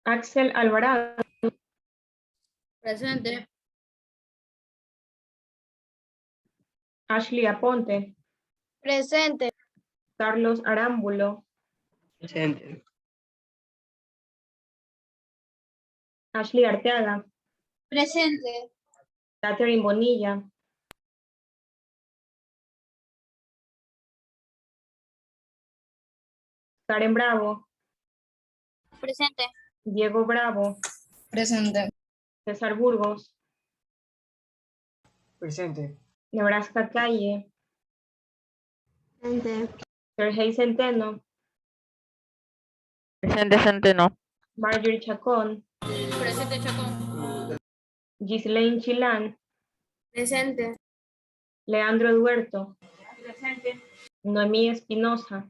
Axel Alvarado. Presente. Ashley Aponte. Presente. Carlos Arámbulo. Presente. Ashley Arteaga. Presente. Catherine Bonilla. Karen Bravo. Presente. Diego Bravo. Presente. César Burgos. Presente. Nebraska Calle. Presente. Sergey Centeno. Presente Centeno. Marjorie Chacón. Presente, Chacón. Ghislaine Chilán. Presente. Leandro Duerto. Presente. Noemí Espinosa.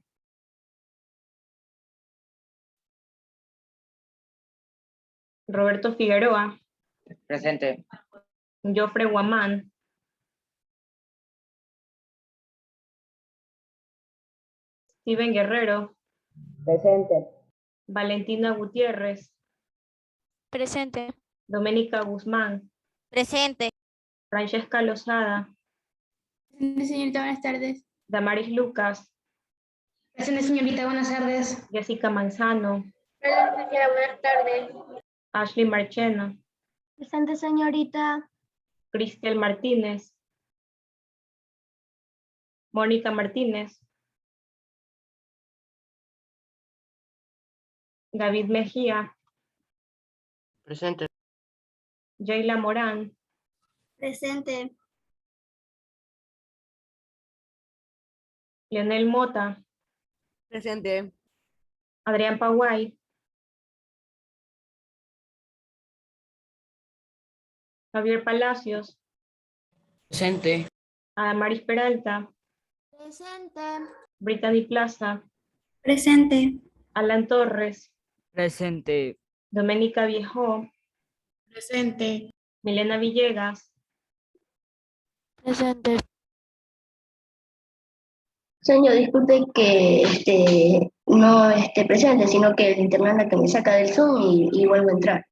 Roberto Figueroa. Presente. Jofre Guamán. Steven Guerrero. Presente. Valentina Gutiérrez. Presente. Doménica Guzmán. Presente. Francesca Lozada. Señorita, buenas tardes. Damaris Lucas. Presente, señorita, buenas tardes. Jessica Manzano. Presente, señora, buenas tardes. Ashley Marchena. Presente, señorita. Cristel Martínez. Mónica Martínez. David Mejía. Presente. Jayla Morán. Presente. Leonel Mota. Presente. Adrián Paguay. Javier Palacios. Presente. Adamaris Peralta. Presente. Brittany Plaza. Presente. Alan Torres. Presente. Doménica Viejo. Presente. Milena Villegas. Presente. Señor, disculpe que no esté presente, sino que el internet es la que me saca del Zoom y vuelvo a entrar.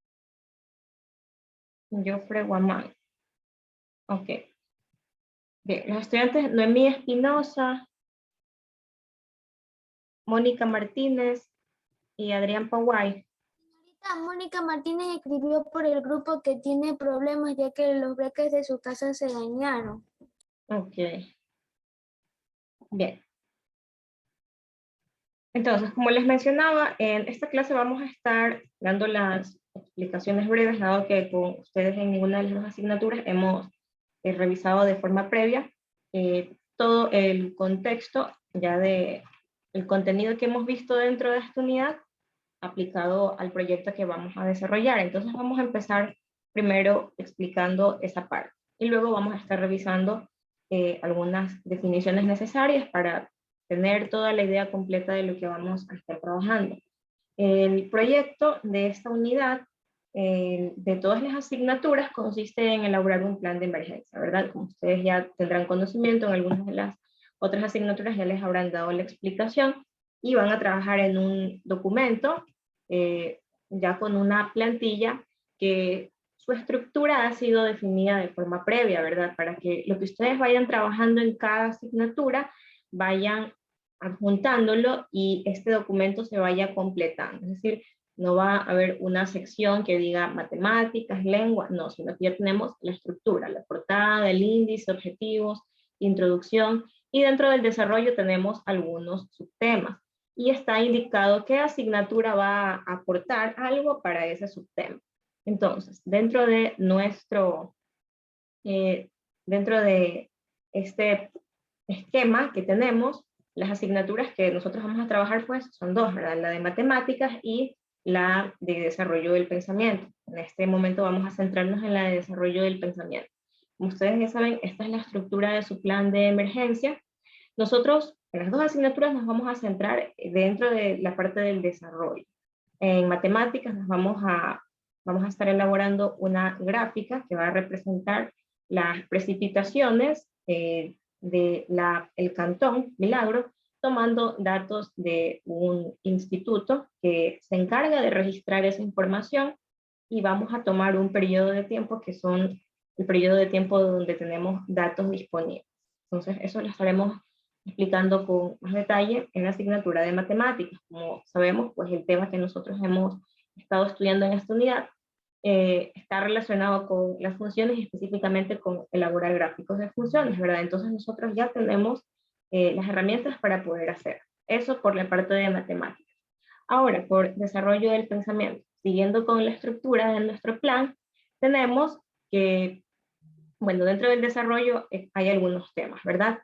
Jofre Guamán. Ok. Bien, los estudiantes Noemí Espinosa, Mónica Martínez y Adrián Paguay. Señorita, Mónica Martínez escribió por el grupo que tiene problemas ya que los breakers de su casa se dañaron. Ok. Bien. Entonces, como les mencionaba, en esta clase vamos a estar dando las explicaciones breves, dado que con ustedes en ninguna de las asignaturas hemos revisado de forma previa todo el contexto ya de el contenido que hemos visto dentro de esta unidad aplicado al proyecto que vamos a desarrollar. Entonces vamos a empezar primero explicando esa parte y luego vamos a estar revisando algunas definiciones necesarias para tener toda la idea completa de lo que vamos a estar trabajando. El proyecto de esta unidad de todas las asignaturas consiste en elaborar un plan de emergencia, ¿verdad? Como ustedes ya tendrán conocimiento, en algunas de las otras asignaturas ya les habrán dado la explicación y van a trabajar en un documento ya con una plantilla que su estructura ha sido definida de forma previa, ¿verdad? Para que lo que ustedes vayan trabajando en cada asignatura vayan adjuntándolo y este documento se vaya completando. Es decir, no va a haber una sección que diga matemáticas, lengua, no, sino que ya tenemos la estructura, la portada, el índice, objetivos, introducción, y dentro del desarrollo tenemos algunos subtemas. Y está indicado qué asignatura va a aportar algo para ese subtema. Entonces, dentro de dentro de este esquema que tenemos, las asignaturas que nosotros vamos a trabajar pues son dos, ¿verdad? La de matemáticas y la de desarrollo del pensamiento. En este momento vamos a centrarnos en la de desarrollo del pensamiento. Como ustedes ya saben, esta es la estructura de su plan de emergencia. Nosotros en las dos asignaturas nos vamos a centrar dentro de la parte del desarrollo. En matemáticas vamos a estar elaborando una gráfica que va a representar las precipitaciones del cantón Milagro tomando datos de un instituto que se encarga de registrar esa información, y vamos a tomar un periodo de tiempo que son el periodo de tiempo donde tenemos datos disponibles. Entonces eso lo estaremos explicando con más detalle en la asignatura de matemáticas. Como sabemos, pues el tema que nosotros hemos estado estudiando en esta unidad está relacionado con las funciones y específicamente con elaborar gráficos de funciones, ¿verdad? Entonces nosotros ya tenemos las herramientas para poder hacer eso por la parte de matemáticas. Ahora, por desarrollo del pensamiento, siguiendo con la estructura de nuestro plan, tenemos que, bueno, dentro del desarrollo hay algunos temas, ¿verdad?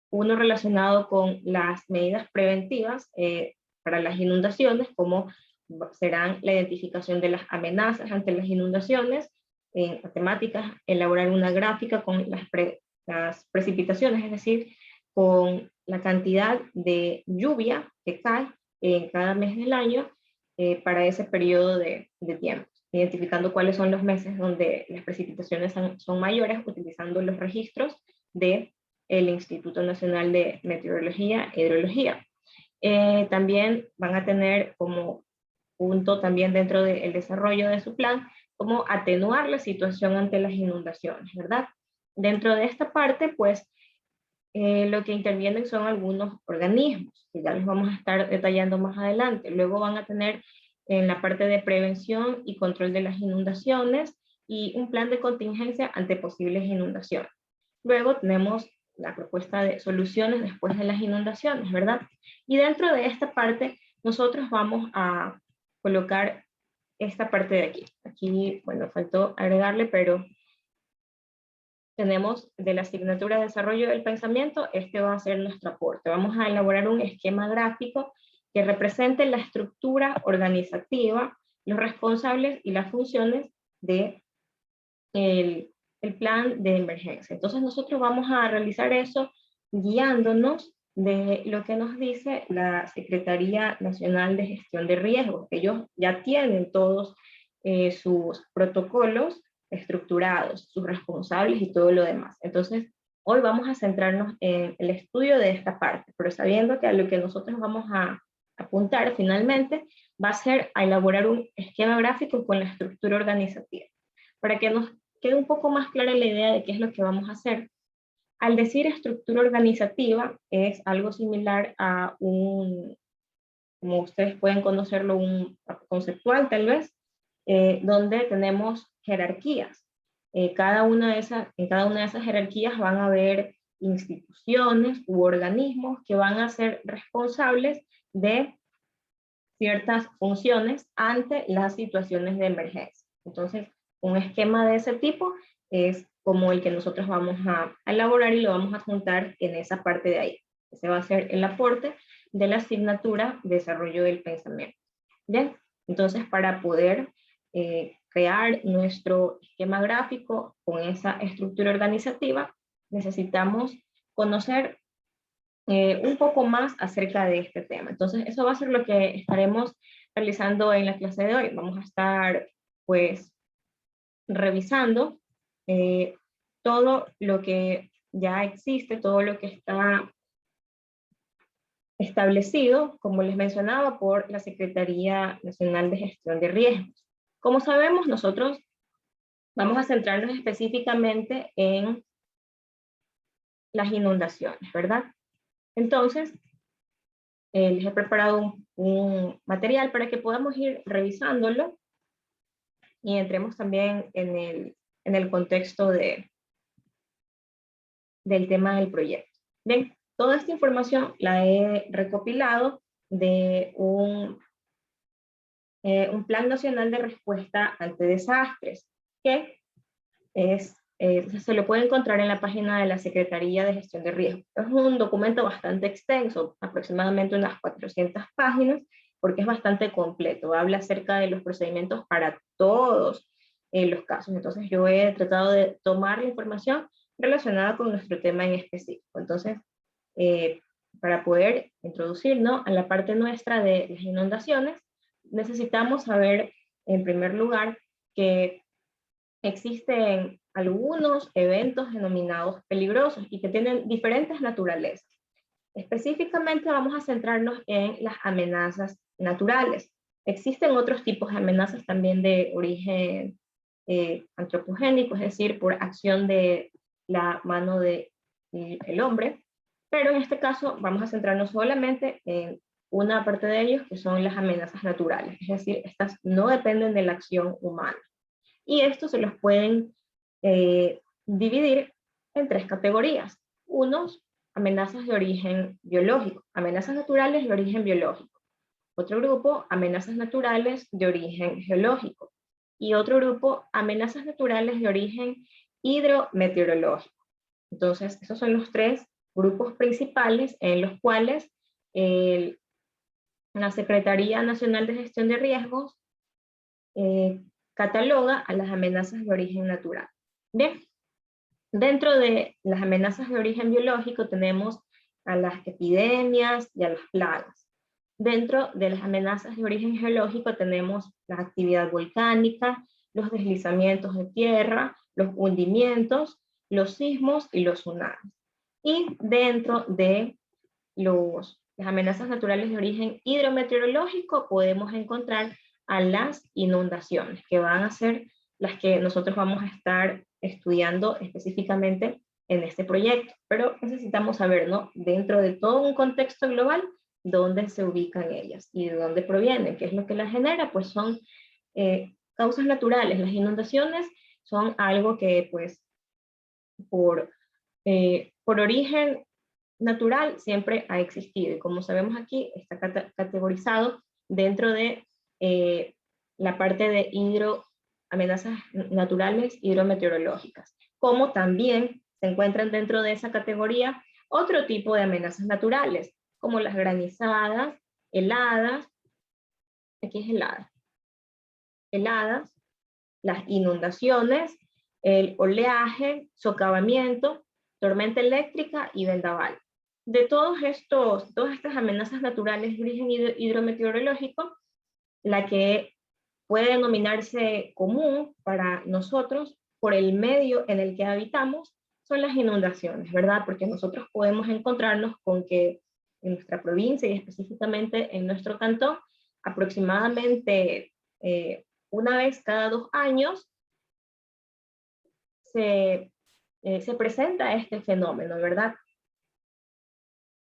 Uno relacionado con las medidas preventivas para las inundaciones, como serán la identificación de las amenazas ante las inundaciones, en matemáticas, elaborar una gráfica con las precipitaciones, es decir, con la cantidad de lluvia que cae en cada mes del año para ese periodo de tiempo, identificando cuáles son los meses donde las precipitaciones son mayores, utilizando los registros del Instituto Nacional de Meteorología e Hidrología. También van a tener como punto también dentro del desarrollo de su plan, como atenuar la situación ante las inundaciones, ¿verdad? Dentro de esta parte, pues, lo que intervienen son algunos organismos, que ya los vamos a estar detallando más adelante. Luego van a tener en la parte de prevención y control de las inundaciones y un plan de contingencia ante posibles inundaciones. Luego tenemos la propuesta de soluciones después de las inundaciones, ¿verdad? Y dentro de esta parte, nosotros vamos a colocar esta parte de aquí. Aquí, bueno, faltó agregarle, pero tenemos de la asignatura de desarrollo del pensamiento, este va a ser nuestro aporte. Vamos a elaborar un esquema gráfico que represente la estructura organizativa, los responsables y las funciones de el plan de emergencia. Entonces nosotros vamos a realizar eso guiándonos de lo que nos dice la Secretaría Nacional de Gestión de Riesgos. Ellos ya tienen todos sus protocolos estructurados, sus responsables y todo lo demás. Entonces, hoy vamos a centrarnos en el estudio de esta parte, pero sabiendo que a lo que nosotros vamos a apuntar finalmente va a ser a elaborar un esquema gráfico con la estructura organizativa. Para que nos quede un poco más clara la idea de qué es lo que vamos a hacer. Al decir estructura organizativa, es algo similar a un, como ustedes pueden conocerlo, un conceptual tal vez, donde tenemos jerarquías. En cada una de esas jerarquías van a haber instituciones u organismos que van a ser responsables de ciertas funciones ante las situaciones de emergencia. Entonces, un esquema de ese tipo es como el que nosotros vamos a elaborar y lo vamos a juntar en esa parte de ahí. Ese va a ser el aporte de la asignatura de desarrollo del pensamiento. Bien, entonces para poder crear nuestro esquema gráfico con esa estructura organizativa, necesitamos conocer un poco más acerca de este tema. Entonces eso va a ser lo que estaremos realizando en la clase de hoy. Vamos a estar pues revisando todo lo que ya existe, todo lo que está establecido, como les mencionaba, por la Secretaría Nacional de Gestión de Riesgos. Como sabemos, nosotros vamos a centrarnos específicamente en las inundaciones, ¿verdad? Entonces, les he preparado un material para que podamos ir revisándolo y entremos también en el contexto del tema del proyecto. Bien, toda esta información la he recopilado de un Plan Nacional de Respuesta ante Desastres, que se lo puede encontrar en la página de la Secretaría de Gestión de Riesgos. Es un documento bastante extenso, aproximadamente unas 400 páginas, porque es bastante completo. Habla acerca de los procedimientos para todos los casos. Entonces yo he tratado de tomar la información relacionada con nuestro tema en específico. Entonces, para poder introducirnos a la parte nuestra de las inundaciones, necesitamos saber, en primer lugar, que existen algunos eventos denominados peligrosos y que tienen diferentes naturalezas. Específicamente vamos a centrarnos en las amenazas naturales. Existen otros tipos de amenazas también de origen antropogénico, es decir, por acción de la mano del hombre, pero en este caso vamos a centrarnos solamente en una parte de ellos, que son las amenazas naturales, es decir, estas no dependen de la acción humana. Y estos se los pueden dividir en tres categorías. Unos, amenazas de origen biológico, amenazas naturales de origen biológico. Otro grupo, amenazas naturales de origen geológico. Y otro grupo, amenazas naturales de origen hidrometeorológico. Entonces, esos son los tres grupos principales en los cuales la Secretaría Nacional de Gestión de Riesgos cataloga a las amenazas de origen natural. Bien, dentro de las amenazas de origen biológico tenemos a las epidemias y a las plagas. Dentro de las amenazas de origen geológico tenemos la actividad volcánica, los deslizamientos de tierra, los hundimientos, los sismos y los tsunamis. Y dentro de las amenazas naturales de origen hidrometeorológico podemos encontrar a las inundaciones, que van a ser las que nosotros vamos a estar estudiando específicamente en este proyecto. Pero necesitamos saber, ¿no?, dentro de todo un contexto global, dónde se ubican ellas y de dónde provienen, qué es lo que las genera. Pues son causas naturales. Las inundaciones son algo que, pues, por origen natural siempre ha existido, y como sabemos aquí está categorizado dentro de la parte de amenazas naturales hidrometeorológicas, como también se encuentran dentro de esa categoría otro tipo de amenazas naturales, como las granizadas, heladas, aquí es heladas, las inundaciones, el oleaje, socavamiento, tormenta eléctrica y vendaval. De todas estas amenazas naturales de origen hidrometeorológico, la que puede denominarse común para nosotros por el medio en el que habitamos son las inundaciones, ¿verdad? Porque nosotros podemos encontrarnos con que en nuestra provincia y específicamente en nuestro cantón, aproximadamente una vez cada 2 años se presenta este fenómeno, ¿verdad?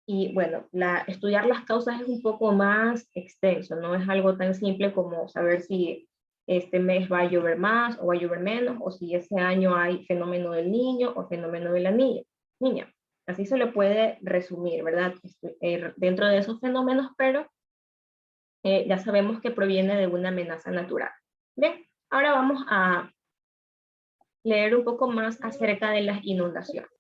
Y bueno, estudiar las causas es un poco más extenso, no es algo tan simple como saber si este mes va a llover más o va a llover menos, o si ese año hay fenómeno del niño o fenómeno de la niña. Así se lo puede resumir, ¿verdad? Dentro de esos fenómenos, pero ya sabemos que proviene de una amenaza natural. Bien, ahora vamos a leer un poco más acerca de las inundaciones.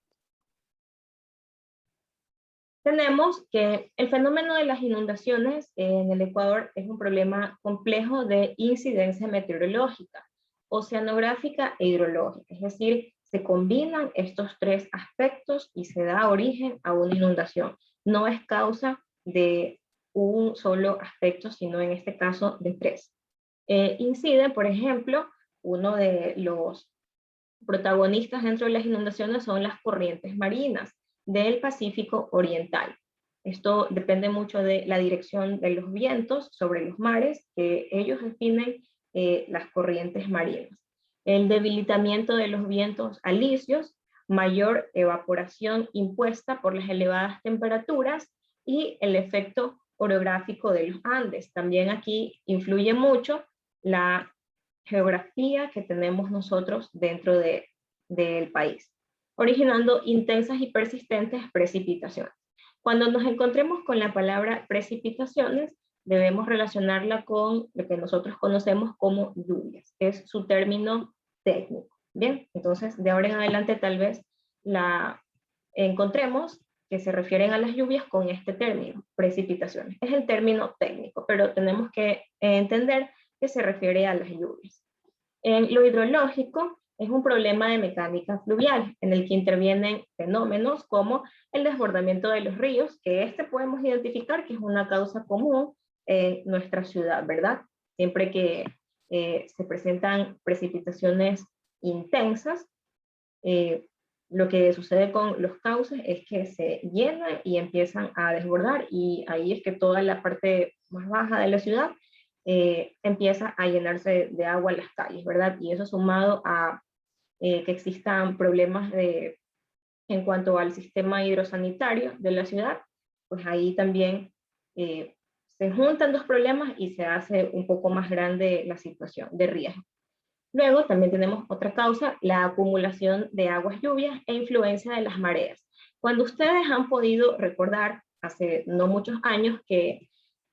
Tenemos que el fenómeno de las inundaciones en el Ecuador es un problema complejo de incidencia meteorológica, oceanográfica e hidrológica, es decir, se combinan estos tres aspectos y se da origen a una inundación. No es causa de un solo aspecto, sino en este caso de tres. Incide, por ejemplo, uno de los protagonistas dentro de las inundaciones son las corrientes marinas del Pacífico Oriental. Esto depende mucho de la dirección de los vientos sobre los mares, que ellos definen las corrientes marinas. El debilitamiento de los vientos alisios, mayor evaporación impuesta por las elevadas temperaturas y el efecto orográfico de los Andes. También aquí influye mucho la geografía que tenemos nosotros dentro del país, originando intensas y persistentes precipitaciones. Cuando nos encontremos con la palabra precipitaciones, debemos relacionarla con lo que nosotros conocemos como lluvias, es su término técnico. Bien, entonces de ahora en adelante tal vez la encontremos que se refieren a las lluvias con este término, precipitaciones. Es el término técnico, pero tenemos que entender que se refiere a las lluvias. En lo hidrológico es un problema de mecánica fluvial, en el que intervienen fenómenos como el desbordamiento de los ríos, que podemos identificar que es una causa común en nuestra ciudad, ¿verdad? Siempre que se presentan precipitaciones intensas, lo que sucede con los cauces es que se llenan y empiezan a desbordar, y ahí es que toda la parte más baja de la ciudad empieza a llenarse de agua en las calles, ¿verdad? Y eso sumado a que existan problemas en cuanto al sistema hidrosanitario de la ciudad, pues ahí también se juntan dos problemas y se hace un poco más grande la situación de riesgo. Luego también tenemos otra causa, la acumulación de aguas lluvias e influencia de las mareas. Cuando ustedes han podido recordar, hace no muchos años, que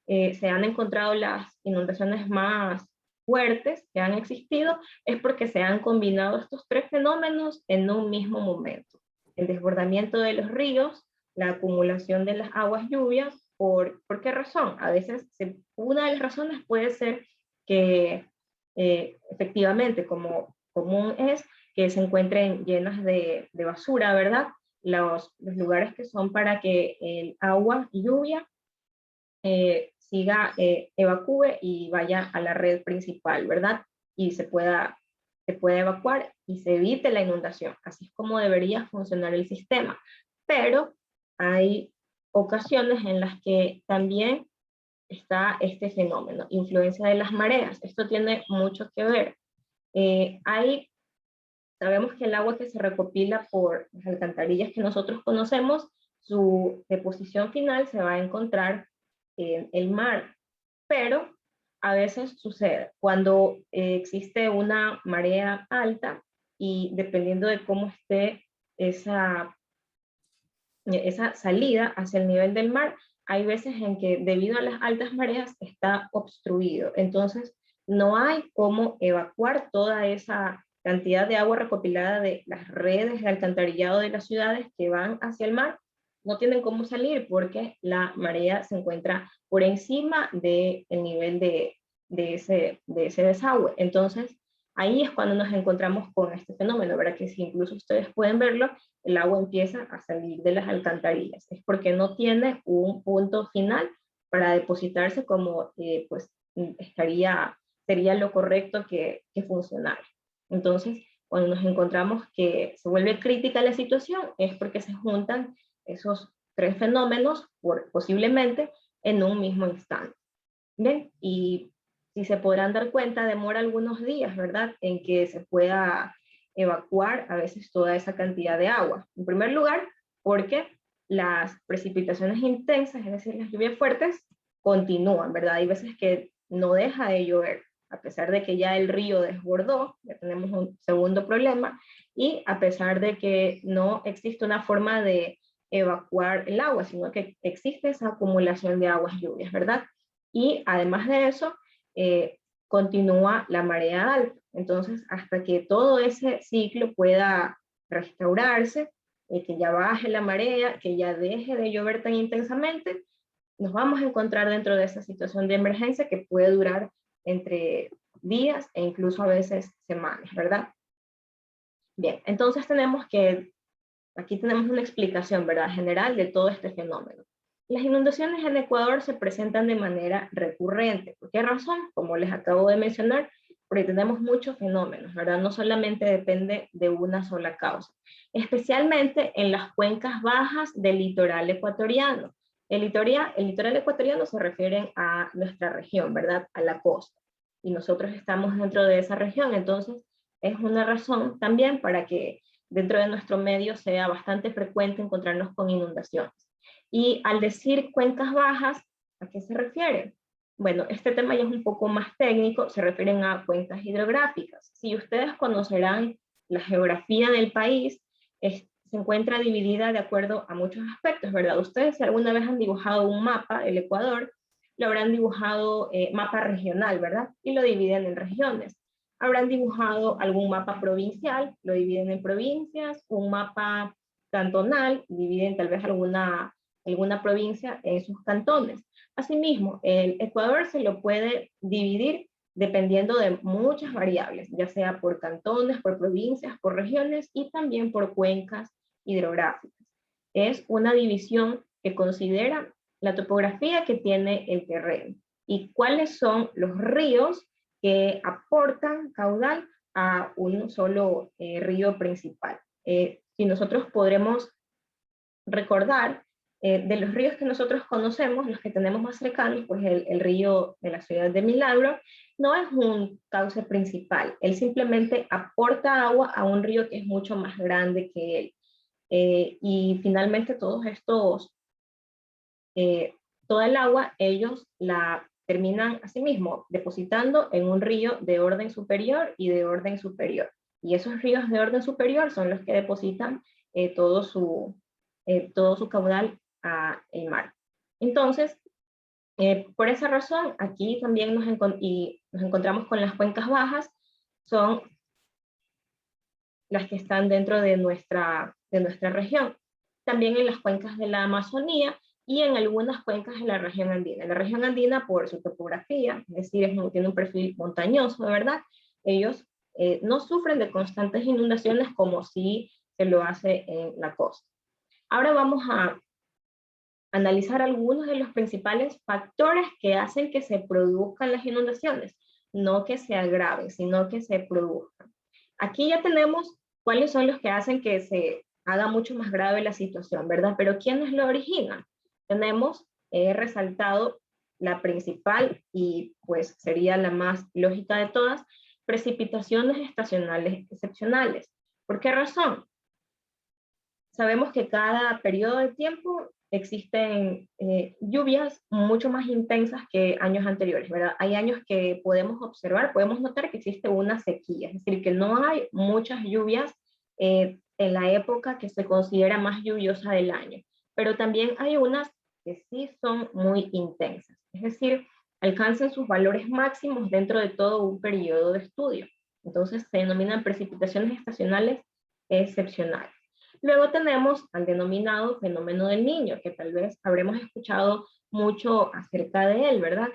se han encontrado las inundaciones más fuertes que han existido, es porque se han combinado estos tres fenómenos en un mismo momento. El desbordamiento de los ríos, la acumulación de las aguas lluvias. ¿Por qué razón? A veces una de las razones puede ser que efectivamente, como común es, que se encuentren llenas de basura, ¿verdad? Los lugares que son para que el agua y lluvia evacúe y vaya a la red principal, ¿verdad? Y se pueda evacuar y se evite la inundación. Así es como debería funcionar el sistema. Pero hay ocasiones en las que también está este fenómeno, influencia de las mareas. Esto tiene mucho que ver. Sabemos que el agua que se recopila por las alcantarillas que nosotros conocemos, su deposición final se va a encontrar en el mar, pero a veces sucede cuando existe una marea alta, y dependiendo de cómo esté esa salida hacia el nivel del mar, hay veces en que debido a las altas mareas está obstruido. Entonces no hay cómo evacuar toda esa cantidad de agua recopilada de las redes de alcantarillado de las ciudades que van hacia el mar. No tienen cómo salir porque la marea se encuentra por encima del nivel de ese desagüe. Entonces ahí es cuando nos encontramos con este fenómeno, ¿verdad? Que si incluso ustedes pueden verlo, el agua empieza a salir de las alcantarillas. Es porque no tiene un punto final para depositarse como pues sería lo correcto que funcionara. Entonces, cuando nos encontramos que se vuelve crítica la situación, es porque se juntan esos tres fenómenos posiblemente en un mismo instante. ¿Ven? Y si se podrán dar cuenta, demora algunos días, ¿verdad?, en que se pueda evacuar a veces toda esa cantidad de agua. En primer lugar, porque las precipitaciones intensas, es decir, las lluvias fuertes, continúan, ¿verdad? Hay veces que no deja de llover, a pesar de que ya el río desbordó, ya tenemos un segundo problema, y a pesar de que no existe una forma de evacuar el agua, sino que existe esa acumulación de aguas lluvias, ¿verdad? Y además de eso, continúa la marea alta. Entonces, hasta que todo ese ciclo pueda restaurarse, que ya baje la marea, que ya deje de llover tan intensamente, nos vamos a encontrar dentro de esa situación de emergencia que puede durar entre días e incluso a veces semanas, ¿verdad? Bien, entonces aquí tenemos una explicación, ¿verdad?, general de todo este fenómeno. Las inundaciones en Ecuador se presentan de manera recurrente. ¿Por qué razón? Como les acabo de mencionar, porque tenemos muchos fenómenos, ¿verdad? No solamente depende de una sola causa, especialmente en las cuencas bajas del litoral ecuatoriano. El litoral ecuatoriano se refiere a nuestra región, ¿verdad?, a la costa. Y nosotros estamos dentro de esa región, entonces es una razón también para que dentro de nuestro medio sea bastante frecuente encontrarnos con inundaciones. Y al decir cuencas bajas, ¿a qué se refiere? Bueno, este tema ya es un poco más técnico, se refieren a cuencas hidrográficas. Si ustedes conocerán la geografía del país, se encuentra dividida de acuerdo a muchos aspectos, ¿verdad? Ustedes si alguna vez han dibujado un mapa, el Ecuador, lo habrán dibujado mapa regional, ¿verdad? Y lo dividen en regiones. Habrán dibujado algún mapa provincial, lo dividen en provincias, un mapa cantonal, dividen tal vez alguna provincia en sus cantones. Asimismo, el Ecuador se lo puede dividir dependiendo de muchas variables, ya sea por cantones, por provincias, por regiones y también por cuencas hidrográficas. Es una división que considera la topografía que tiene el terreno y cuáles son los ríos que aportan caudal a un solo río principal. si nosotros podremos recordar de los ríos que nosotros conocemos, los que tenemos más cercanos, pues el río de la ciudad de Milagro no es un cauce principal, él simplemente aporta agua a un río que es mucho más grande que él. Y finalmente todos estos, toda el agua, ellos la terminan asimismo depositando en un río de orden superior y de orden superior. Y esos ríos de orden superior son los que depositan todo su caudal a el mar. Entonces, por esa razón, aquí también nos encontramos con las cuencas bajas, son las que están dentro de nuestra región. También en las cuencas de la Amazonía y en algunas cuencas de la región andina. La región andina, por su topografía, es decir, tiene un perfil montañoso, de verdad, ellos no sufren de constantes inundaciones como si se lo hace en la costa. Ahora vamos a analizar algunos de los principales factores que hacen que se produzcan las inundaciones, no que se agraven, sino que se produzcan. Aquí ya tenemos cuáles son los que hacen que se haga mucho más grave la situación, ¿verdad? Pero ¿quiénes lo originan? Tenemos resaltado la principal y pues sería la más lógica de todas, precipitaciones estacionales excepcionales. ¿Por qué razón? Sabemos que cada periodo de tiempo existen lluvias mucho más intensas que años anteriores, ¿verdad? Hay años que podemos observar, podemos notar que existe una sequía, es decir, que no hay muchas lluvias en la época que se considera más lluviosa del año, pero también hay unas que sí son muy intensas, es decir, alcanzan sus valores máximos dentro de todo un periodo de estudio. Entonces se denominan precipitaciones estacionales excepcionales. Luego tenemos al denominado fenómeno del Niño, que tal vez habremos escuchado mucho acerca de él, ¿verdad?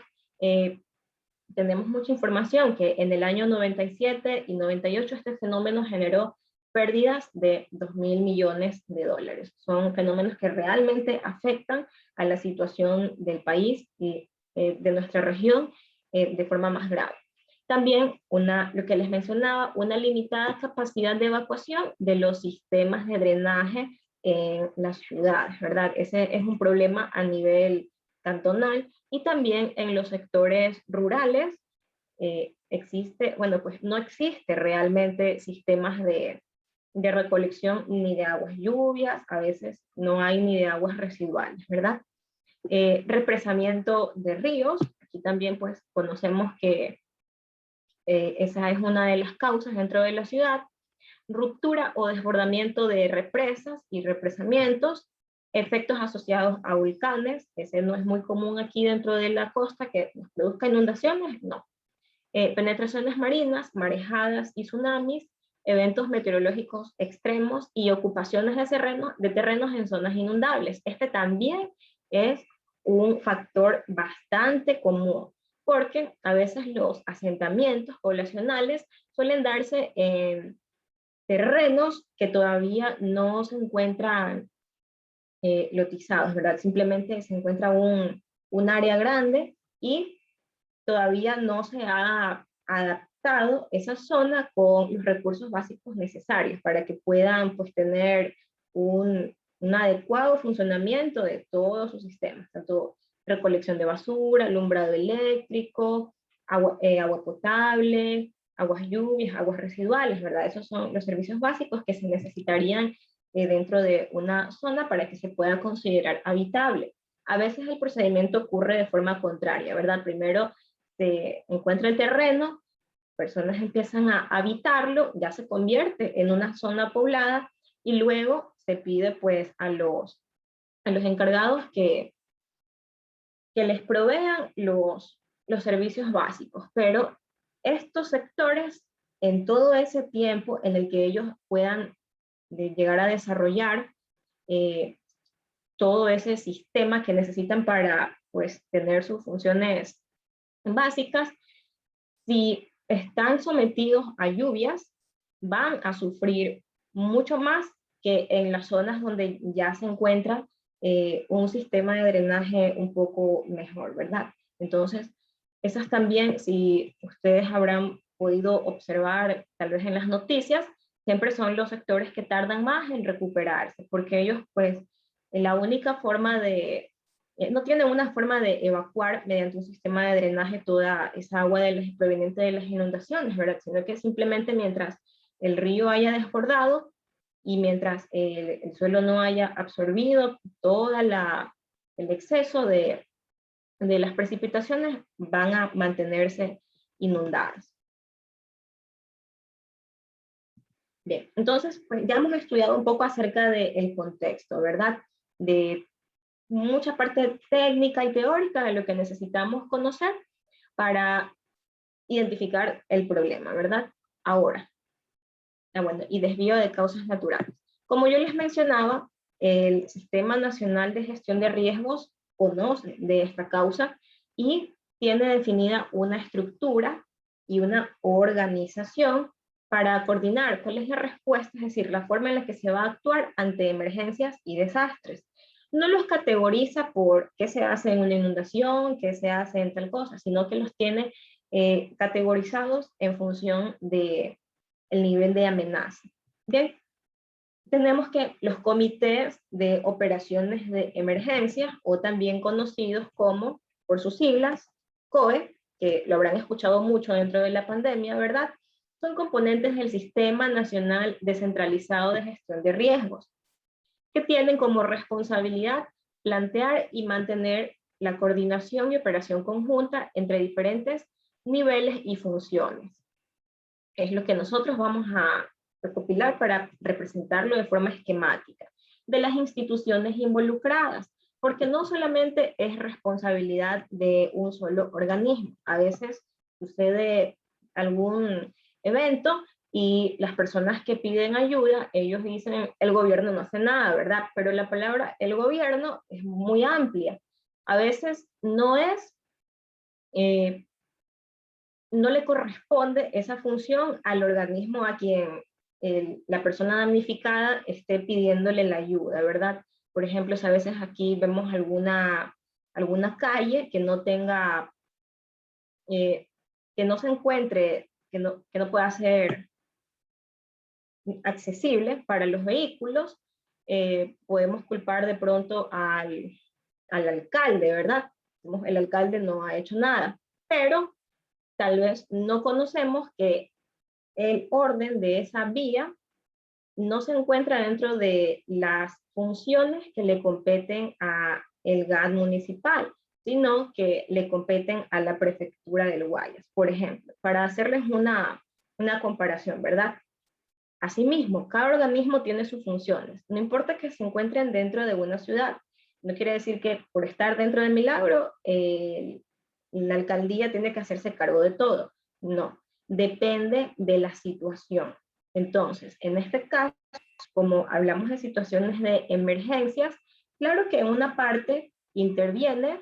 Tenemos mucha información que en el año 97 y 98 este fenómeno generó pérdidas de 2.000 millones de dólares. Son fenómenos que realmente afectan a la situación del país y de nuestra región de forma más grave. También, lo que les mencionaba, una limitada capacidad de evacuación de los sistemas de drenaje en las ciudades, ¿verdad? Ese es un problema a nivel cantonal y también en los sectores rurales pues no existe realmente sistemas de recolección ni de aguas lluvias, a veces no hay ni de aguas residuales, ¿verdad? Represamiento de ríos, aquí también pues conocemos que esa es una de las causas dentro de la ciudad, ruptura o desbordamiento de represas y represamientos, efectos asociados a volcanes, ese no es muy común aquí dentro de la costa, que nos produzca inundaciones, no. Penetraciones marinas, marejadas y tsunamis, eventos meteorológicos extremos y ocupaciones de terrenos en zonas inundables. Este también es un factor bastante común, porque a veces los asentamientos poblacionales suelen darse en terrenos que todavía no se encuentran lotizados, ¿verdad? Simplemente se encuentra un área grande y todavía no se ha adaptado esa zona con los recursos básicos necesarios para que puedan pues, tener un adecuado funcionamiento de todos sus sistemas, tanto recolección de basura, alumbrado eléctrico, agua potable, aguas lluvias, aguas residuales, ¿verdad? Esos son los servicios básicos que se necesitarían dentro de una zona para que se pueda considerar habitable. A veces el procedimiento ocurre de forma contraria, ¿verdad? Primero se encuentra el terreno, personas empiezan a habitarlo, ya se convierte en una zona poblada y luego se pide pues a los encargados que les provean los servicios básicos, pero estos sectores en todo ese tiempo en el que ellos puedan llegar a desarrollar todo ese sistema que necesitan para pues tener sus funciones básicas, si están sometidos a lluvias, van a sufrir mucho más que en las zonas donde ya se encuentra un sistema de drenaje un poco mejor, ¿verdad? Entonces, esas también, si ustedes habrán podido observar tal vez en las noticias, siempre son los sectores que tardan más en recuperarse, porque ellos pues la única forma de, no tienen una forma de evacuar mediante un sistema de drenaje toda esa agua proveniente de las inundaciones, ¿verdad? Sino que simplemente mientras el río haya desbordado y mientras el suelo no haya absorbido todo el exceso de las precipitaciones, van a mantenerse inundadas. Bien, entonces pues ya hemos estudiado un poco acerca del contexto, ¿verdad? De mucha parte técnica y teórica de lo que necesitamos conocer para identificar el problema, ¿verdad? Ahora, bueno, y desvío de causas naturales. Como yo les mencionaba, el Sistema Nacional de Gestión de Riesgos conoce de esta causa y tiene definida una estructura y una organización para coordinar cuál es la respuesta, es decir, la forma en la que se va a actuar ante emergencias y desastres. No los categoriza por qué se hace en una inundación, qué se hace en tal cosa, sino que los tiene categorizados en función de el nivel de amenaza. Bien, tenemos que los comités de operaciones de emergencia, o también conocidos como, por sus siglas, COE, que lo habrán escuchado mucho dentro de la pandemia, ¿verdad? Son componentes del Sistema Nacional Descentralizado de Gestión de Riesgos, que tienen como responsabilidad plantear y mantener la coordinación y operación conjunta entre diferentes niveles y funciones. Es lo que nosotros vamos a recopilar para representarlo de forma esquemática de las instituciones involucradas, porque no solamente es responsabilidad de un solo organismo. A veces sucede algún evento y las personas que piden ayuda, ellos dicen el gobierno no hace nada, ¿verdad? Pero la palabra el gobierno es muy amplia. A veces no es no le corresponde esa función al organismo a quien la persona damnificada esté pidiéndole la ayuda, ¿verdad? Por ejemplo, si a veces aquí vemos alguna calle que no tenga, que no se encuentre, que no pueda ser accesible para los vehículos, podemos culpar de pronto al alcalde, ¿verdad? El alcalde no ha hecho nada, pero tal vez no conocemos que el orden de esa vía no se encuentra dentro de las funciones que le competen a el GAD municipal, sino que le competen a la prefectura del Guayas, por ejemplo, para hacerles una comparación, ¿verdad? Asimismo, cada organismo tiene sus funciones, no importa que se encuentren dentro de una ciudad. No quiere decir que por estar dentro del Milagro, la alcaldía tiene que hacerse cargo de todo. No, depende de la situación. Entonces, en este caso, como hablamos de situaciones de emergencias, claro que en una parte interviene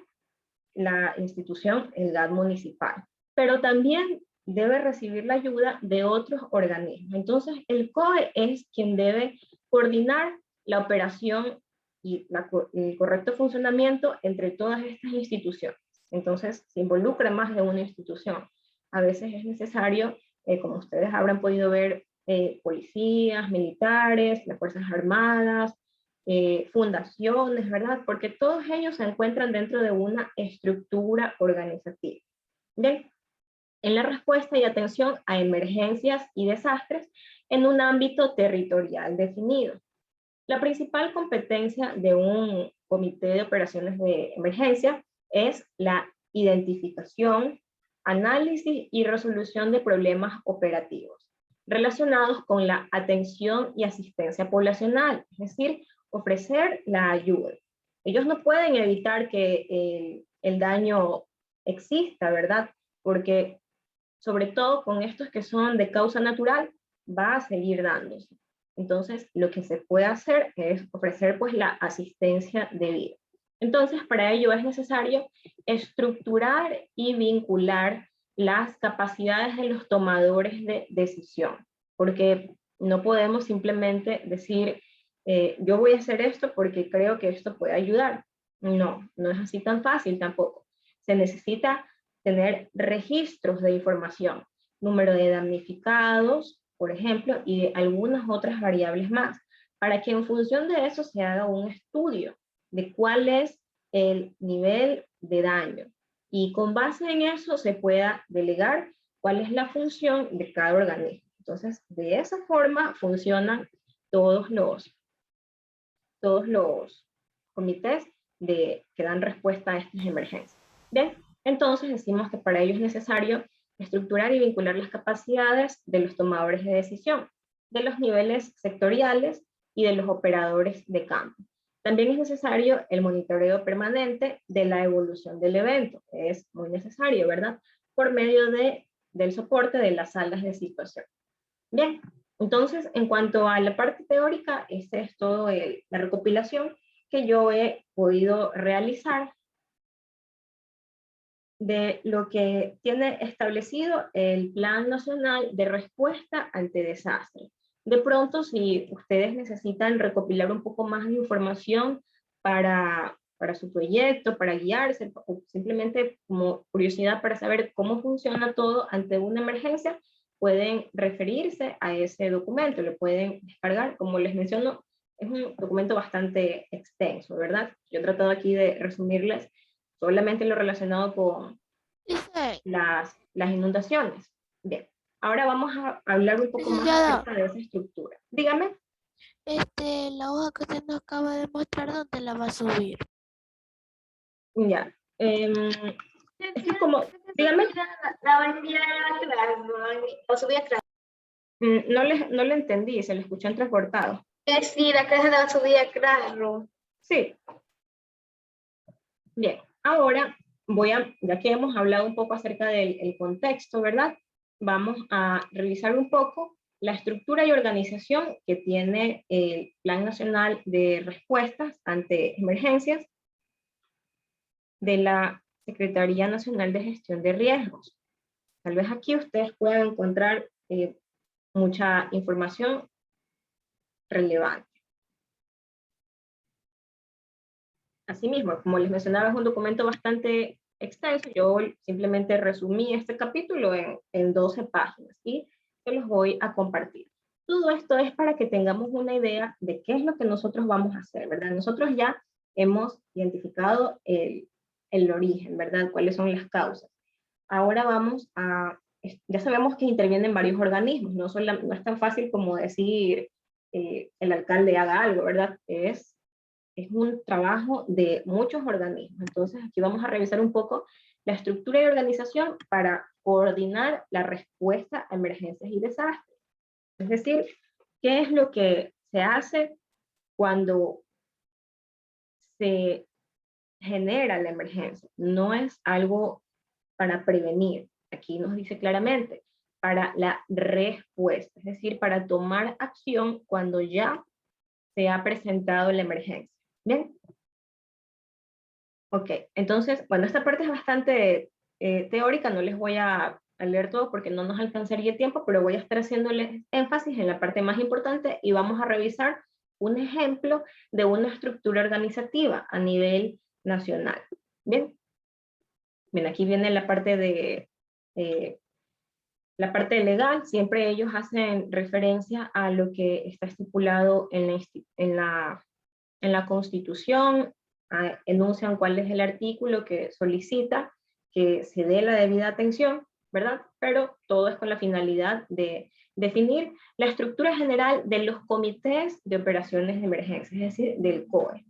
la institución, el GAD municipal, pero también debe recibir la ayuda de otros organismos. Entonces, el COE es quien debe coordinar la operación y el correcto funcionamiento entre todas estas instituciones. Entonces, se involucra más de una institución. A veces es necesario, como ustedes habrán podido ver, policías, militares, las Fuerzas Armadas, fundaciones, ¿verdad? Porque todos ellos se encuentran dentro de una estructura organizativa. Bien, en la respuesta y atención a emergencias y desastres en un ámbito territorial definido. La principal competencia de un comité de operaciones de emergencia es la identificación, análisis y resolución de problemas operativos relacionados con la atención y asistencia poblacional, es decir, ofrecer la ayuda. Ellos no pueden evitar que el daño exista, ¿verdad? Porque sobre todo con estos que son de causa natural, va a seguir dándose. Entonces, lo que se puede hacer es ofrecer pues la asistencia debida. Entonces, para ello es necesario estructurar y vincular las capacidades de los tomadores de decisión, porque no podemos simplemente decir, yo voy a hacer esto porque creo que esto puede ayudar. No, no es así tan fácil tampoco. Se necesita tener registros de información, número de damnificados, por ejemplo, y algunas otras variables más, para que en función de eso se haga un estudio de cuál es el nivel de daño. Y con base en eso se pueda delegar cuál es la función de cada organismo. Entonces, de esa forma funcionan todos los comités que dan respuesta a estas emergencias. Bien, entonces decimos que para ello es necesario estructurar y vincular las capacidades de los tomadores de decisión, de los niveles sectoriales y de los operadores de campo. También es necesario el monitoreo permanente de la evolución del evento, que es muy necesario, ¿verdad? Por medio del soporte de las salas de situación. Bien, entonces en cuanto a la parte teórica, esta es toda la recopilación que yo he podido realizar de lo que tiene establecido el Plan Nacional de Respuesta ante Desastres. De pronto, si ustedes necesitan recopilar un poco más de información para su proyecto, para guiarse, o simplemente como curiosidad para saber cómo funciona todo ante una emergencia, pueden referirse a ese documento, lo pueden descargar. Como les menciono, es un documento bastante extenso, ¿verdad? Yo he tratado aquí de resumirles solamente lo relacionado con las inundaciones. Bien, ahora vamos a hablar un poco más acerca de esa estructura. Dígame. La hoja que usted nos acaba de mostrar, ¿dónde la va a subir? Ya. Es como, dígame. La va a enviar a clase, o subir a clase. No le entendí, se le escuchó entrecortado. Sí, la clase la va a subir a Classroom. Sí. Bien, ahora ya que hemos hablado un poco acerca del contexto, ¿verdad? Vamos a revisar un poco la estructura y organización que tiene el Plan Nacional de Respuestas ante Emergencias de la Secretaría Nacional de Gestión de Riesgos. Tal vez aquí ustedes puedan encontrar mucha información relevante. Asimismo, como les mencionaba, es un documento bastante extenso. Yo simplemente resumí este capítulo en 12 páginas y se los voy a compartir. Todo esto es para que tengamos una idea de qué es lo que nosotros vamos a hacer, ¿verdad? Nosotros ya hemos identificado el origen, ¿verdad? Cuáles son las causas. Ahora ya sabemos que intervienen varios organismos, no es tan fácil como decir el alcalde haga algo, ¿verdad? Es un trabajo de muchos organismos. Entonces aquí vamos a revisar un poco la estructura y organización para coordinar la respuesta a emergencias y desastres. Es decir, ¿qué es lo que se hace cuando se genera la emergencia? No es algo para prevenir. Aquí nos dice claramente, para la respuesta, es decir, para tomar acción cuando ya se ha presentado la emergencia. Bien. Ok, entonces, bueno, esta parte es bastante teórica, no les voy a leer todo porque no nos alcanzaría tiempo, pero voy a estar haciéndoles énfasis en la parte más importante y vamos a revisar un ejemplo de una estructura organizativa a nivel nacional. Bien, bien, aquí viene la parte legal. Siempre ellos hacen referencia a lo que está estipulado en la Constitución, enuncian cuál es el artículo que solicita que se dé la debida atención, ¿verdad? Pero todo es con la finalidad de definir la estructura general de los comités de operaciones de emergencia, es decir, del COE.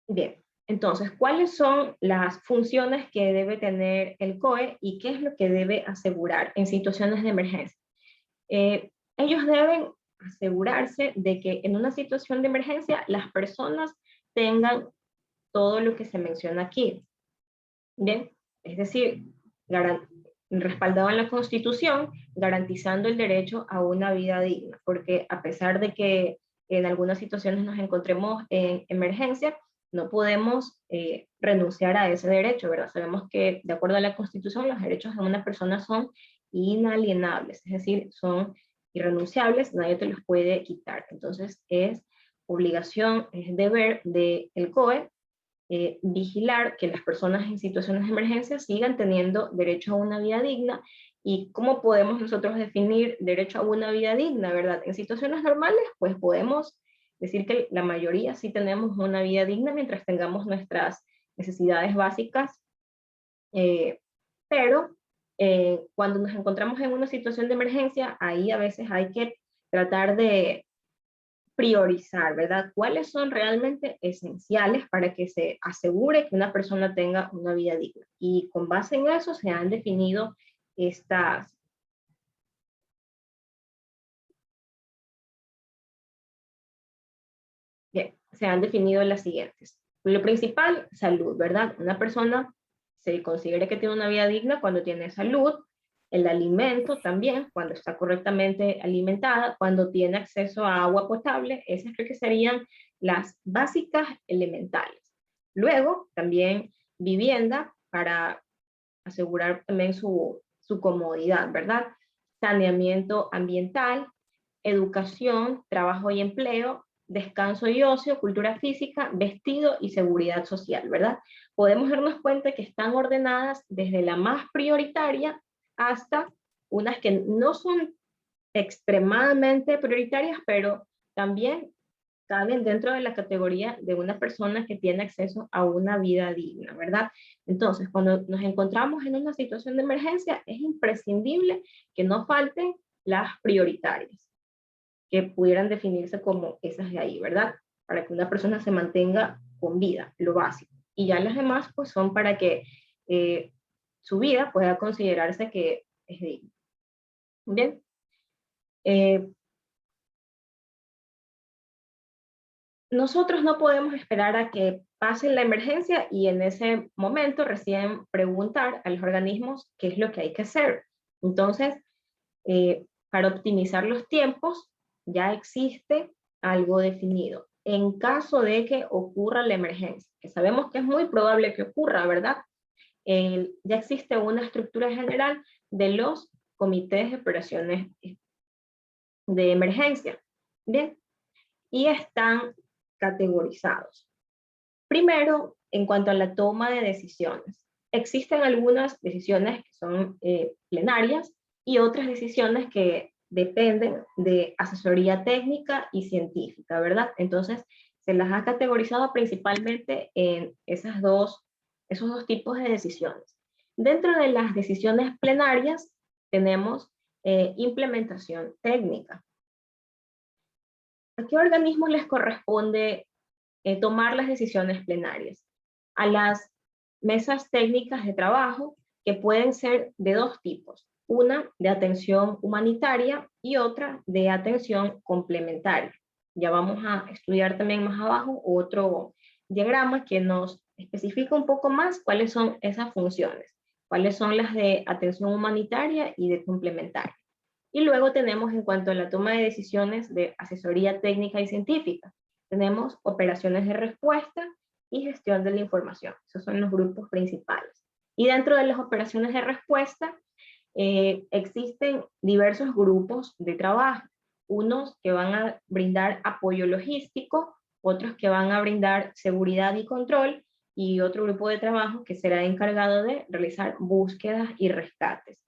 Bien, entonces, ¿cuáles son las funciones que debe tener el COE y qué es lo que debe asegurar en situaciones de emergencia? Ellos deben asegurarse de que en una situación de emergencia las personas tengan todo lo que se menciona aquí. Bien, es decir, respaldado en la Constitución, garantizando el derecho a una vida digna, porque a pesar de que en algunas situaciones nos encontremos en emergencia, no podemos renunciar a ese derecho, ¿verdad? Sabemos que de acuerdo a la Constitución los derechos de una persona son inalienables, es decir, son irrenunciables, nadie te los puede quitar. Entonces es obligación, es deber del COE vigilar que las personas en situaciones de emergencia sigan teniendo derecho a una vida digna. ¿Y cómo podemos nosotros definir derecho a una vida digna, verdad? En situaciones normales, pues podemos decir que la mayoría sí tenemos una vida digna mientras tengamos nuestras necesidades básicas, pero cuando nos encontramos en una situación de emergencia, ahí a veces hay que tratar de priorizar, ¿verdad? ¿Cuáles son realmente esenciales para que se asegure que una persona tenga una vida digna? Y con base en eso se han definido estas... Bien, se han definido las siguientes. Lo principal, salud, ¿verdad? Una persona se considera que tiene una vida digna cuando tiene salud, el alimento también, cuando está correctamente alimentada, cuando tiene acceso a agua potable, esas creo que serían las básicas elementales. Luego, también vivienda para asegurar también su comodidad, ¿verdad? Saneamiento ambiental, educación, trabajo y empleo, descanso y ocio, cultura física, vestido y seguridad social, ¿verdad? Podemos darnos cuenta que están ordenadas desde la más prioritaria hasta unas que no son extremadamente prioritarias, pero también caben dentro de la categoría de una persona que tiene acceso a una vida digna, ¿verdad? Entonces, cuando nos encontramos en una situación de emergencia, es imprescindible que no falten las prioritarias, que pudieran definirse como esas de ahí, ¿verdad? Para que una persona se mantenga con vida, lo básico. Y ya las demás, pues son para que su vida pueda considerarse que es digna. Bien. Nosotros no podemos esperar a que pase la emergencia y en ese momento recién preguntar a los organismos qué es lo que hay que hacer. Entonces, para optimizar los tiempos, ya existe algo definido. En caso de que ocurra la emergencia, que sabemos que es muy probable que ocurra, ¿verdad? Ya existe una estructura general de los comités de operaciones de emergencia. Bien, y están categorizados. Primero, en cuanto a la toma de decisiones. Existen algunas decisiones que son plenarias y otras decisiones que dependen de asesoría técnica y científica, ¿verdad? Entonces, se las ha categorizado principalmente en esos dos tipos de decisiones. Dentro de las decisiones plenarias tenemos implementación técnica. ¿A qué organismos les corresponde tomar las decisiones plenarias? A las mesas técnicas de trabajo, que pueden ser de dos tipos, una de atención humanitaria y otra de atención complementaria. Ya vamos a estudiar también más abajo otro diagrama que nos especifica un poco más cuáles son esas funciones, cuáles son las de atención humanitaria y de complementaria. Y luego tenemos, en cuanto a la toma de decisiones de asesoría técnica y científica, tenemos operaciones de respuesta y gestión de la información. Esos son los grupos principales. Y dentro de las operaciones de respuesta existen diversos grupos de trabajo. Unos que van a brindar apoyo logístico, otros que van a brindar seguridad y control, y otro grupo de trabajo que será encargado de realizar búsquedas y rescates.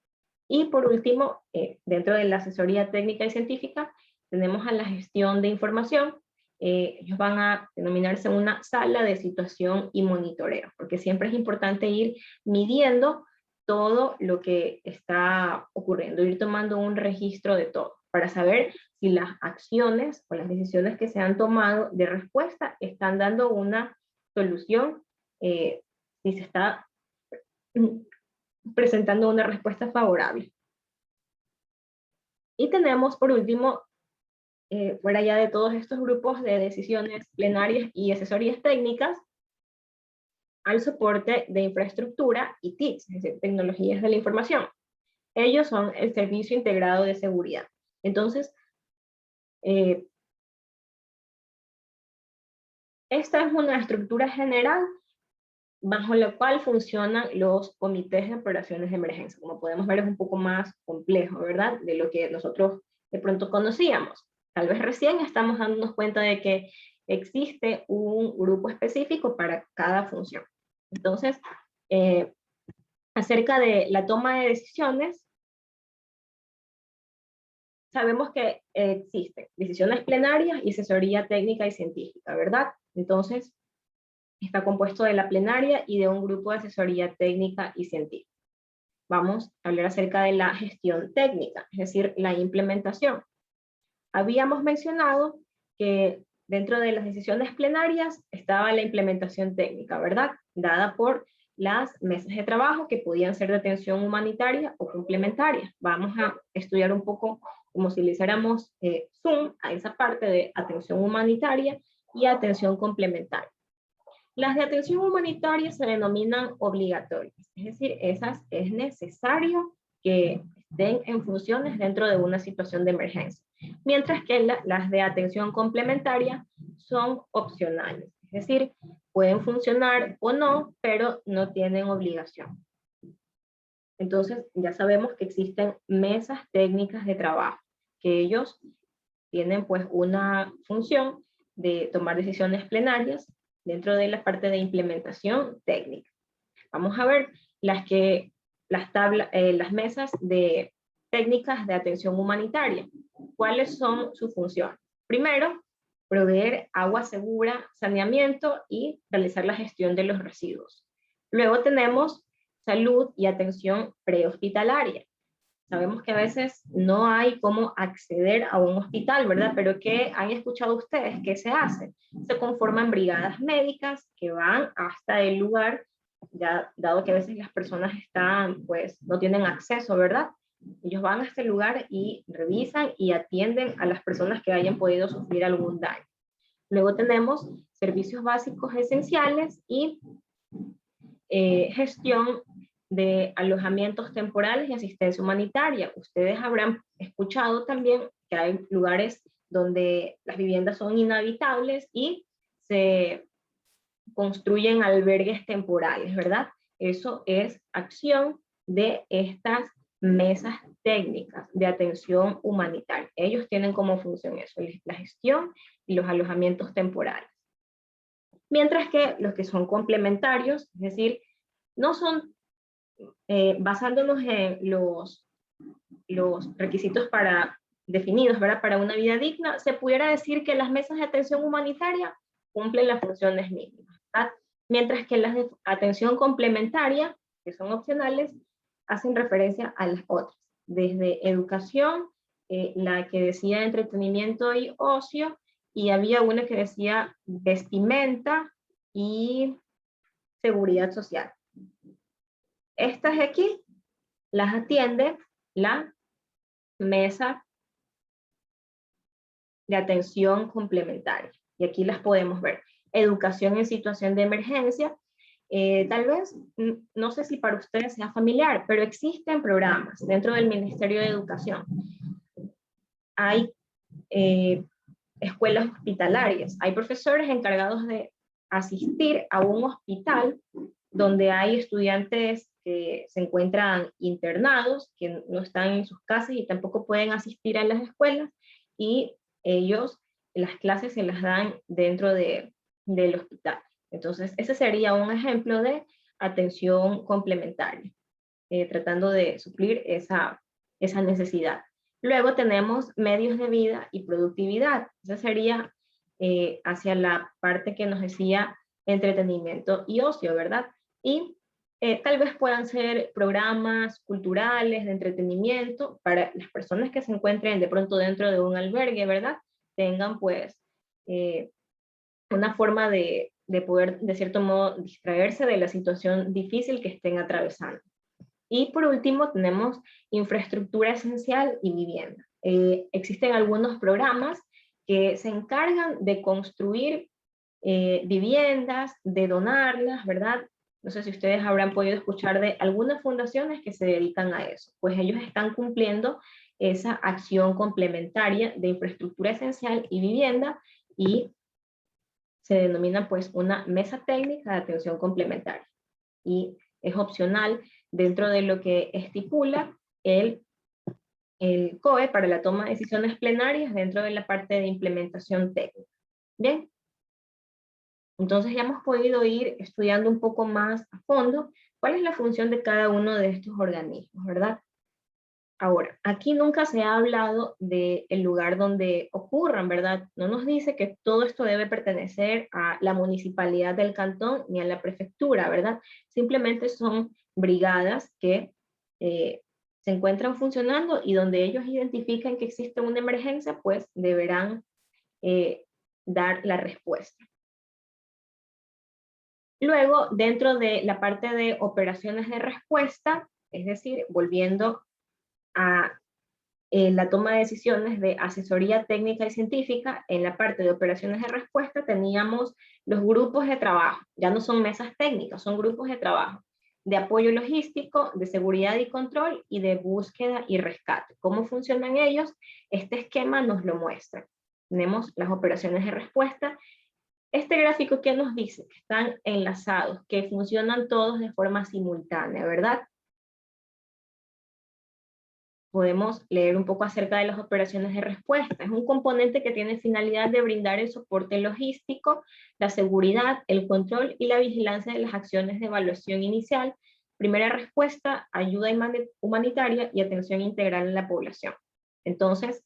Y por último, dentro de la asesoría técnica y científica, tenemos a la gestión de información. Ellos van a denominarse una sala de situación y monitoreo, porque siempre es importante ir midiendo todo lo que está ocurriendo, ir tomando un registro de todo, para saber si las acciones o las decisiones que se han tomado de respuesta están dando una solución, si se está presentando una respuesta favorable. Y tenemos, por último, fuera ya de todos estos grupos de decisiones plenarias y asesorías técnicas, al soporte de infraestructura y TICs, es decir, tecnologías de la información. Ellos son el Servicio Integrado de Seguridad. Entonces, esta es una estructura general bajo la cual funcionan los comités de operaciones de emergencia. Como podemos ver, es un poco más complejo, ¿verdad? De lo que nosotros de pronto conocíamos. Tal vez recién estamos dándonos cuenta de que existe un grupo específico para cada función. Entonces, acerca de la toma de decisiones, sabemos que existen decisiones plenarias y asesoría técnica y científica, ¿verdad? Entonces, está compuesto de la plenaria y de un grupo de asesoría técnica y científica. Vamos a hablar acerca de la gestión técnica, es decir, la implementación. Habíamos mencionado que dentro de las decisiones plenarias estaba la implementación técnica, ¿verdad? Dada por las mesas de trabajo que podían ser de atención humanitaria o complementaria. Vamos a estudiar un poco como si le hiciéramos zoom a esa parte de atención humanitaria y atención complementaria. Las de atención humanitaria se denominan obligatorias, es decir, esas es necesario que estén en funciones dentro de una situación de emergencia, mientras que las de atención complementaria son opcionales, es decir, pueden funcionar o no, pero no tienen obligación. Entonces, ya sabemos que existen mesas técnicas de trabajo, que ellos tienen pues una función de tomar decisiones plenarias dentro de la parte de implementación técnica. Vamos a ver las mesas de técnicas de atención humanitaria. ¿Cuáles son sus funciones? Primero, proveer agua segura, saneamiento y realizar la gestión de los residuos. Luego tenemos salud y atención prehospitalaria. Sabemos que a veces no hay cómo acceder a un hospital, ¿verdad? Pero ¿qué han escuchado ustedes? ¿Qué se hace? Se conforman brigadas médicas que van hasta el lugar, ya dado que a veces las personas están, pues, no tienen acceso, ¿verdad? Ellos van a este lugar y revisan y atienden a las personas que hayan podido sufrir algún daño. Luego tenemos servicios básicos esenciales y gestión de alojamientos temporales y asistencia humanitaria. Ustedes habrán escuchado también que hay lugares donde las viviendas son inhabitables y se construyen albergues temporales, ¿verdad? Eso es acción de estas mesas técnicas de atención humanitaria. Ellos tienen como función eso, la gestión y los alojamientos temporales. Mientras que los que son complementarios, es decir, no son basándonos en los requisitos definidos, ¿verdad? Para una vida digna, se pudiera decir que las mesas de atención humanitaria cumplen las funciones mínimas, ¿verdad? Mientras que las de atención complementaria, que son opcionales, hacen referencia a las otras, desde educación, la que decía entretenimiento y ocio, y había una que decía vestimenta y seguridad social. Estas de aquí las atiende la mesa de atención complementaria. Y aquí las podemos ver. Educación en situación de emergencia. Tal vez, no sé si para ustedes sea familiar, pero existen programas dentro del Ministerio de Educación. Hay escuelas hospitalarias. Hay profesores encargados de asistir a un hospital donde hay estudiantes que se encuentran internados, que no están en sus casas y tampoco pueden asistir a las escuelas, y ellos las clases se las dan dentro del hospital. Entonces, ese sería un ejemplo de atención complementaria, tratando de suplir esa necesidad. Luego tenemos medios de vida y productividad. Esa sería hacia la parte que nos decía entretenimiento y ocio, ¿verdad? Y tal vez puedan ser programas culturales de entretenimiento para las personas que se encuentren de pronto dentro de un albergue, ¿verdad? Tengan pues una forma de poder de cierto modo distraerse de la situación difícil que estén atravesando. Y por último tenemos infraestructura esencial y vivienda. Existen algunos programas que se encargan de construir viviendas, de donarlas, ¿verdad? No sé si ustedes habrán podido escuchar de algunas fundaciones que se dedican a eso. Pues ellos están cumpliendo esa acción complementaria de infraestructura esencial y vivienda, y se denomina pues una mesa técnica de atención complementaria. Y es opcional dentro de lo que estipula el COE para la toma de decisiones plenarias dentro de la parte de implementación técnica. Bien, Entonces ya hemos podido ir estudiando un poco más a fondo cuál es la función de cada uno de estos organismos, ¿verdad? Ahora, aquí nunca se ha hablado del lugar donde ocurran, ¿verdad? No nos dice que todo esto debe pertenecer a la municipalidad del cantón ni a la prefectura, ¿verdad? Simplemente son brigadas que se encuentran funcionando y donde ellos identifican que existe una emergencia, pues deberán dar la respuesta. Luego, dentro de la parte de operaciones de respuesta, es decir, volviendo a la toma de decisiones de asesoría técnica y científica, en la parte de operaciones de respuesta teníamos los grupos de trabajo, ya no son mesas técnicas, son grupos de trabajo, de apoyo logístico, de seguridad y control y de búsqueda y rescate. ¿Cómo funcionan ellos? Este esquema nos lo muestra. Tenemos las operaciones de respuesta. Este gráfico que nos dice que están enlazados, que funcionan todos de forma simultánea, ¿verdad? Podemos leer un poco acerca de las operaciones de respuesta. Es un componente que tiene finalidad de brindar el soporte logístico, la seguridad, el control y la vigilancia de las acciones de evaluación inicial, primera respuesta, ayuda humanitaria y atención integral en la población. Entonces,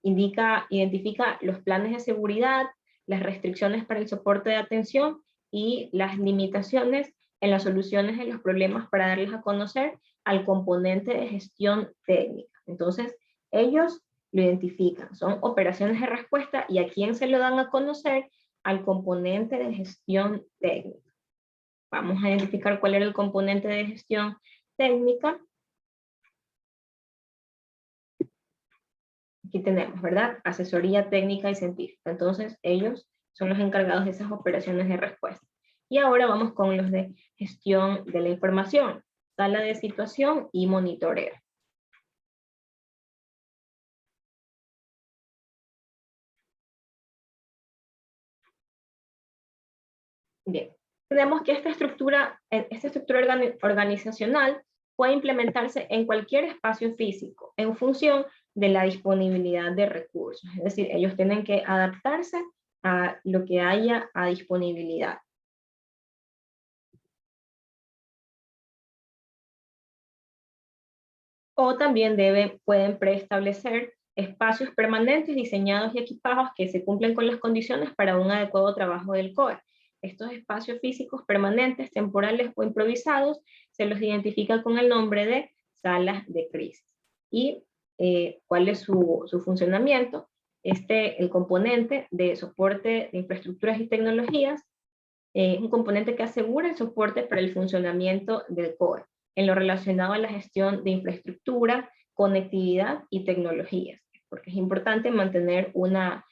identifica los planes de seguridad, las restricciones para el soporte de atención y las limitaciones en las soluciones de los problemas para darles a conocer al componente de gestión técnica. Entonces, ellos lo identifican, son operaciones de respuesta y a quién se lo dan a conocer, al componente de gestión técnica. Vamos a identificar cuál era el componente de gestión técnica. Aquí tenemos, ¿verdad? Asesoría técnica y científica. Entonces, ellos son los encargados de esas operaciones de respuesta. Y ahora vamos con los de gestión de la información, sala de situación y monitoreo. Bien, tenemos que esta estructura organizacional puede implementarse en cualquier espacio físico en función de la disponibilidad de recursos. Es decir, ellos tienen que adaptarse a lo que haya a disponibilidad. O también pueden preestablecer espacios permanentes diseñados y equipados que se cumplen con las condiciones para un adecuado trabajo del COE. Estos espacios físicos permanentes, temporales o improvisados se los identifica con el nombre de salas de crisis. ¿Y cuál es su funcionamiento? El componente de soporte de infraestructuras y tecnologías, un componente que asegura el soporte para el funcionamiento del COE en lo relacionado a la gestión de infraestructura, conectividad y tecnologías, porque es importante mantener una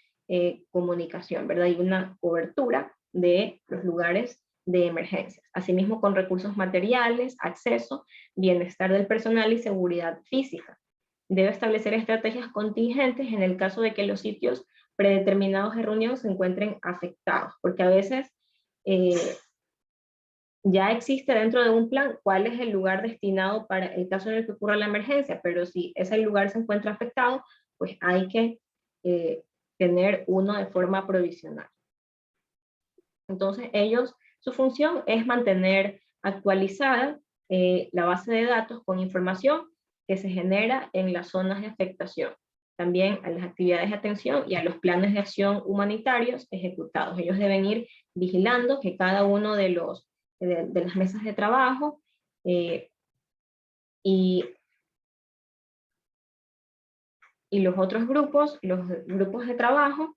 comunicación, ¿verdad? Y una cobertura de los lugares de emergencias. Asimismo, con recursos materiales, acceso, bienestar del personal y seguridad física. Debe establecer estrategias contingentes en el caso de que los sitios predeterminados de reunión se encuentren afectados, porque a veces ya existe dentro de un plan cuál es el lugar destinado para el caso en el que ocurra la emergencia, pero si ese lugar se encuentra afectado, pues hay que tener uno de forma provisional. Entonces su función es mantener actualizada la base de datos con información que se genera en las zonas de afectación, también a las actividades de atención y a los planes de acción humanitarios ejecutados. Ellos deben ir vigilando que cada uno de las mesas de trabajo y los otros grupos, los grupos de trabajo,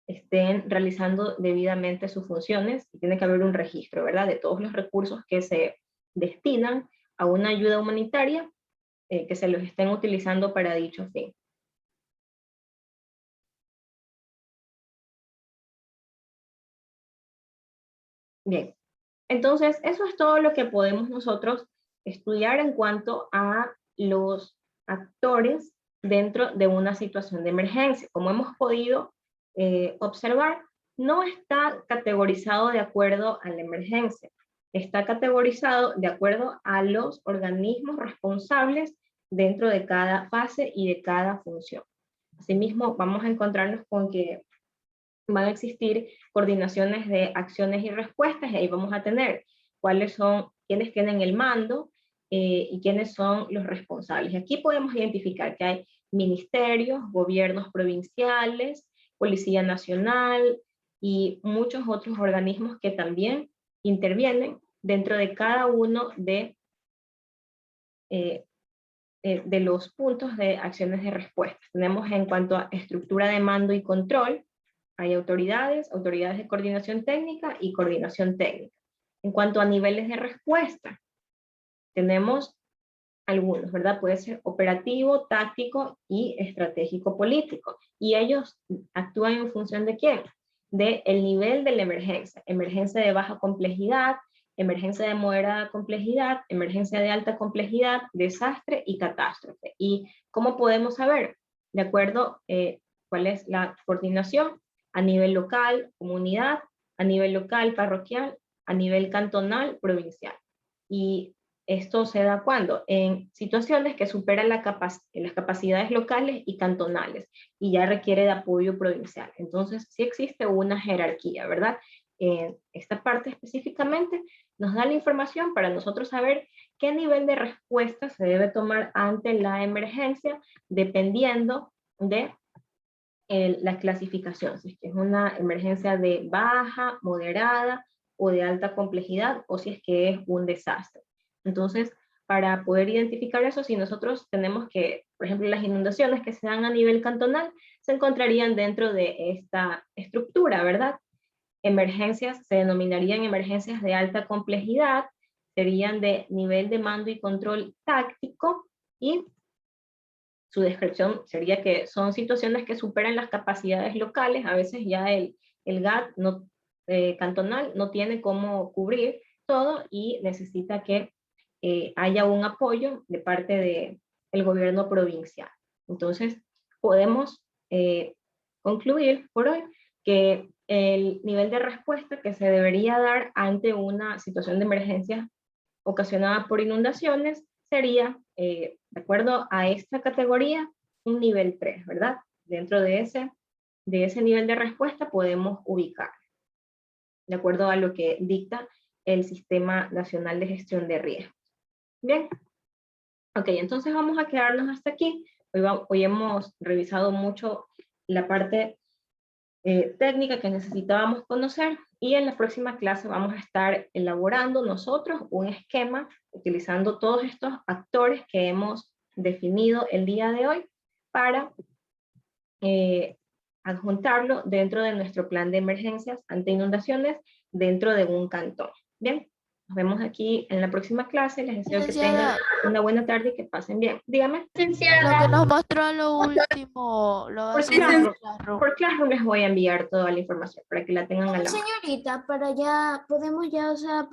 estén realizando debidamente sus funciones, y tiene que haber un registro, ¿verdad?, de todos los recursos que se destinan a una ayuda humanitaria, que se los estén utilizando para dicho fin. Bien, entonces eso es todo lo que podemos nosotros estudiar en cuanto a los actores dentro de una situación de emergencia. Como hemos podido observar, no está categorizado de acuerdo a la emergencia, está categorizado de acuerdo a los organismos responsables dentro de cada fase y de cada función. Asimismo, vamos a encontrarnos con que van a existir coordinaciones de acciones y respuestas, y ahí vamos a tener cuáles son, quiénes tienen el mando y quiénes son los responsables. Aquí podemos identificar que hay ministerios, gobiernos provinciales, Policía Nacional y muchos otros organismos que también intervienen dentro de cada uno de los puntos de acciones de respuesta. Tenemos en cuanto a estructura de mando y control, hay autoridades de coordinación técnica y coordinación técnica. En cuanto a niveles de respuesta, tenemos algunos, ¿verdad? Puede ser operativo, táctico y estratégico político. Y ellos actúan en función de ¿quién? De el nivel de la emergencia. Emergencia de baja complejidad, emergencia de moderada complejidad, emergencia de alta complejidad, desastre y catástrofe. ¿Y cómo podemos saber? De acuerdo, cuál es la coordinación a nivel local, comunidad, a nivel local, parroquial, a nivel cantonal, provincial. Y esto se da cuando en situaciones que superan las capacidades locales y cantonales y ya requiere de apoyo provincial. Entonces sí existe una jerarquía, ¿verdad? Esta parte específicamente nos da la información para nosotros saber qué nivel de respuesta se debe tomar ante la emergencia dependiendo de la clasificación, si es que es una emergencia de baja, moderada o de alta complejidad, o si es que es un desastre. Entonces, para poder identificar eso, si nosotros tenemos que, por ejemplo, las inundaciones que se dan a nivel cantonal, se encontrarían dentro de esta estructura, ¿verdad? Emergencias se denominarían emergencias de alta complejidad, serían de nivel de mando y control táctico, y su descripción sería que son situaciones que superan las capacidades locales. A veces ya el GAT cantonal no tiene cómo cubrir todo y necesita que haya un apoyo de parte del gobierno provincial. Entonces, podemos concluir por hoy que el nivel de respuesta que se debería dar ante una situación de emergencia ocasionada por inundaciones sería, de acuerdo a esta categoría, un nivel 3, ¿verdad? Dentro de ese nivel de respuesta podemos ubicar, de acuerdo a lo que dicta el Sistema Nacional de Gestión de Riesgos. Bien. Ok, entonces vamos a quedarnos hasta aquí. Hoy hemos revisado mucho la parte técnica que necesitábamos conocer, y en la próxima clase vamos a estar elaborando nosotros un esquema utilizando todos estos actores que hemos definido el día de hoy para adjuntarlo dentro de nuestro plan de emergencias ante inundaciones dentro de un cantón. Bien, nos vemos aquí en la próxima clase. Les deseo que tengan una buena tarde y que pasen bien. Dígame. Lo que nos mostró lo último, lo Por hacemos Classroom. Por Classroom les voy a enviar toda la información para que la tengan a la mano. Señorita, para ya, podemos ya, o sea,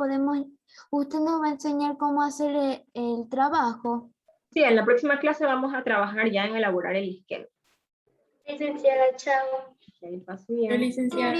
usted nos va a enseñar cómo hacer el trabajo. Sí, en la próxima clase vamos a trabajar ya en elaborar el esquema. Licenciada, chao. Ok, paso bien. Licenciada.